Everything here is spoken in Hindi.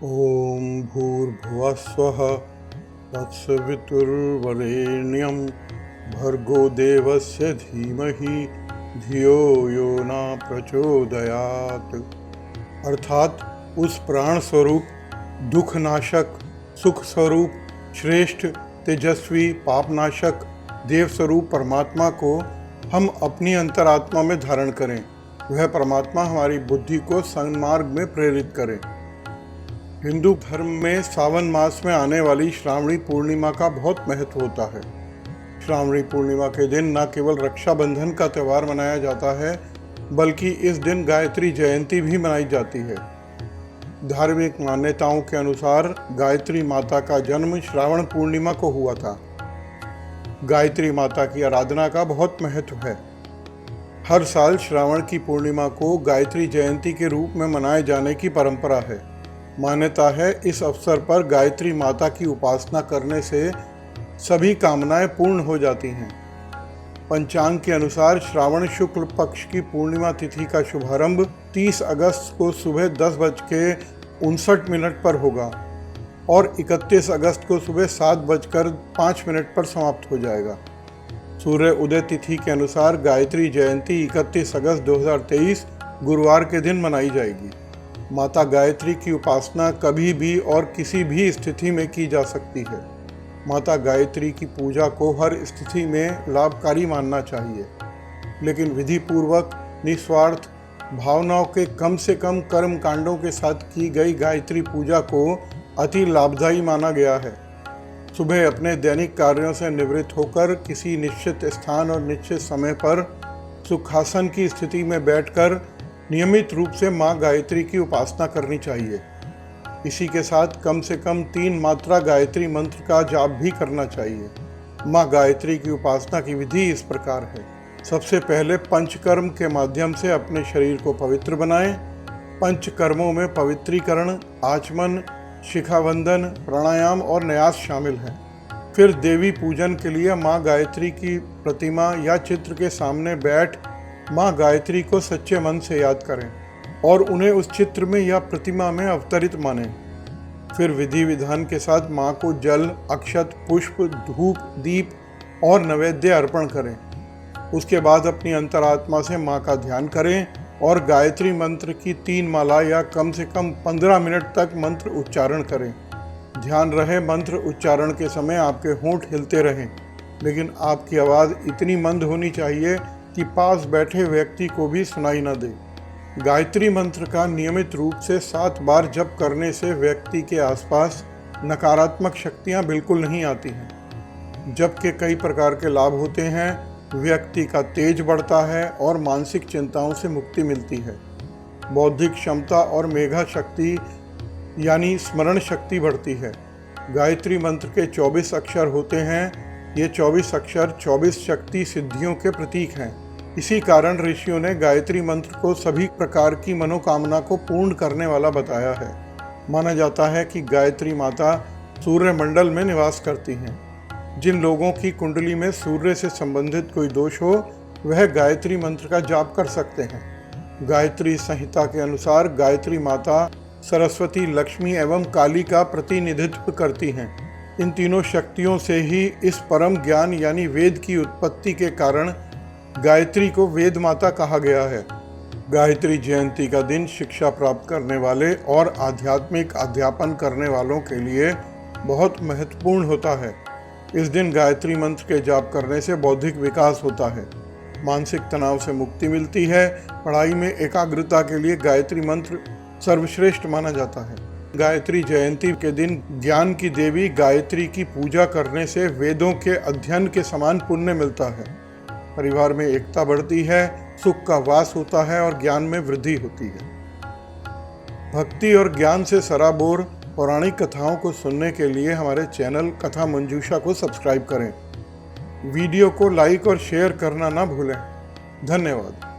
ॐ भूर्भुवः स्वः तत्सवितुर्वरेण्यं भर्गो देवस्य धीमहि धियो यो न प्रचोदयात्। अर्थात उस प्राण स्वरूप, दुखनाशक, सुख स्वरूप, श्रेष्ठ, तेजस्वी, पापनाशक, देव स्वरूप परमात्मा को हम अपनी अंतरात्मा में धारण करें। वह परमात्मा हमारी बुद्धि को सन्मार्ग में प्रेरित करे। हिंदू धर्म में सावन मास में आने वाली श्रावणी पूर्णिमा का बहुत महत्व होता है। श्रावणी पूर्णिमा के दिन न केवल रक्षाबंधन का त्यौहार मनाया जाता है, बल्कि इस दिन गायत्री जयंती भी मनाई जाती है। धार्मिक मान्यताओं के अनुसार गायत्री माता का जन्म श्रावण पूर्णिमा को हुआ था। गायत्री माता की आराधना का बहुत महत्व है। हर साल श्रावण की पूर्णिमा को गायत्री जयंती के रूप में मनाए जाने की परंपरा है। मान्यता है इस अवसर पर गायत्री माता की उपासना करने से सभी कामनाएं पूर्ण हो जाती हैं। पंचांग के अनुसार श्रावण शुक्ल पक्ष की पूर्णिमा तिथि का शुभारंभ 30 अगस्त को सुबह 10:59 पर होगा और 31 अगस्त को सुबह 7:05 पर समाप्त हो जाएगा। सूर्य उदय तिथि के अनुसार गायत्री जयंती 31 अगस्त 2023 गुरुवार के दिन मनाई जाएगी। माता गायत्री की उपासना कभी भी और किसी भी स्थिति में की जा सकती है। माता गायत्री की पूजा को हर स्थिति में लाभकारी मानना चाहिए, लेकिन विधि पूर्वक, निस्वार्थ भावनाओं के कम से कम कर्म कांडों के साथ की गई गायत्री पूजा को अति लाभदायी माना गया है। सुबह अपने दैनिक कार्यों से निवृत्त होकर किसी निश्चित स्थान और निश्चित समय पर सुखासन की स्थिति में बैठकर नियमित रूप से माँ गायत्री की उपासना करनी चाहिए। इसी के साथ कम से कम 3 मात्रा गायत्री मंत्र का जाप भी करना चाहिए। माँ गायत्री की उपासना की विधि इस प्रकार है। सबसे पहले पंचकर्म के माध्यम से अपने शरीर को पवित्र बनाएं। पंचकर्मों में पवित्रीकरण, आचमन, शिखावंदन, प्राणायाम और न्यास शामिल हैं। फिर देवी पूजन के लिए माँ गायत्री की प्रतिमा या चित्र के सामने बैठ माँ गायत्री को सच्चे मन से याद करें और उन्हें उस चित्र में या प्रतिमा में अवतरित मानें। फिर विधि विधान के साथ माँ को जल, अक्षत, पुष्प, धूप, दीप और नैवेद्य अर्पण करें। उसके बाद अपनी अंतरात्मा से माँ का ध्यान करें और गायत्री मंत्र की 3 माला या कम से कम 15 मिनट तक मंत्र उच्चारण करें। ध्यान रहे मंत्र उच्चारण के समय आपके होंठ हिलते रहें, लेकिन आपकी आवाज़ इतनी मंद होनी चाहिए कि पास बैठे व्यक्ति को भी सुनाई न दे। गायत्री मंत्र का नियमित रूप से 7 बार जप करने से व्यक्ति के आसपास नकारात्मक शक्तियां बिल्कुल नहीं आती हैं। जप के कई प्रकार के लाभ होते हैं। व्यक्ति का तेज बढ़ता है और मानसिक चिंताओं से मुक्ति मिलती है। बौद्धिक क्षमता और मेधा शक्ति यानी स्मरण शक्ति बढ़ती है। गायत्री मंत्र के 24 अक्षर होते हैं। ये 24 अक्षर 24 शक्ति सिद्धियों के प्रतीक हैं। इसी कारण ऋषियों ने गायत्री मंत्र को सभी प्रकार की मनोकामना को पूर्ण करने वाला बताया है। माना जाता है कि गायत्री माता सूर्य मंडल में निवास करती हैं। जिन लोगों की कुंडली में सूर्य से संबंधित कोई दोष हो, वह गायत्री मंत्र का जाप कर सकते हैं। गायत्री संहिता के अनुसार गायत्री माता सरस्वती, लक्ष्मी एवं काली का प्रतिनिधित्व करती हैं। इन तीनों शक्तियों से ही इस परम ज्ञान यानी वेद की उत्पत्ति के कारण गायत्री को वेद माता कहा गया है। गायत्री जयंती का दिन शिक्षा प्राप्त करने वाले और आध्यात्मिक अध्यापन करने वालों के लिए बहुत महत्वपूर्ण होता है। इस दिन गायत्री मंत्र के जाप करने से बौद्धिक विकास होता है, मानसिक तनाव से मुक्ति मिलती है। पढ़ाई में एकाग्रता के लिए गायत्री मंत्र सर्वश्रेष्ठ माना जाता है। गायत्री जयंती के दिन ज्ञान की देवी गायत्री की पूजा करने से वेदों के अध्ययन के समान पुण्य मिलता है। परिवार में एकता बढ़ती है, सुख का वास होता है और ज्ञान में वृद्धि होती है। भक्ति और ज्ञान से सराबोर पौराणिक कथाओं को सुनने के लिए हमारे चैनल कथा मंजूषा को सब्सक्राइब करें। वीडियो को लाइक और शेयर करना ना भूलें। धन्यवाद।